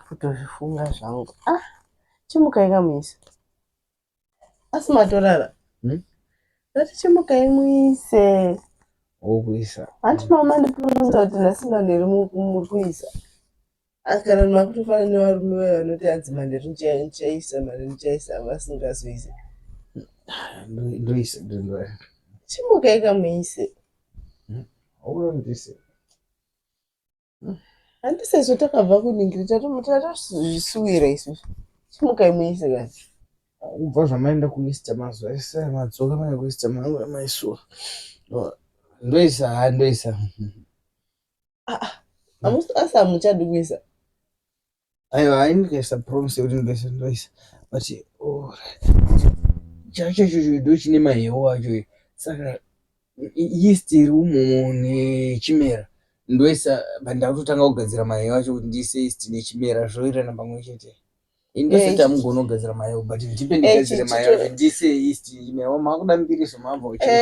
kutozvifunga zvangu. Chimukai kamuisa. Asi matorara. Ndati chimukai muise. Okuisa. Anti mama ndipurumudza kuti nasimba ndiri mukuisa. Akana makutofana nevarume vanoti adzima ndiri ndichaisa mari ndichaisa vasingazoise. Ndoise. Chimukai kamuise. Ndise. Handisezvo takabva kuningira tatazvisuwira isusu. Chimukai muise kani. Ubva zvamaenda kuista mazuva ese madzoka maenda kuista maisuwa. Ndoisa. Asi hamuchadi kuisa. Aiwa haindikaisa promise kuti ndoisa. But chacho ndochine mahewu acho. Saka yeast iri umomo nechimera. Ndoisa ndakutotanga kugadzira mahewu acho kuti ndiise yeast nechimera zvoirana pamwe chete. Indosati amugona kugadzira mahewu but ndipe ndigadzire mahewu ndiise yeast nechimera. Makuda mbiri zvomabva.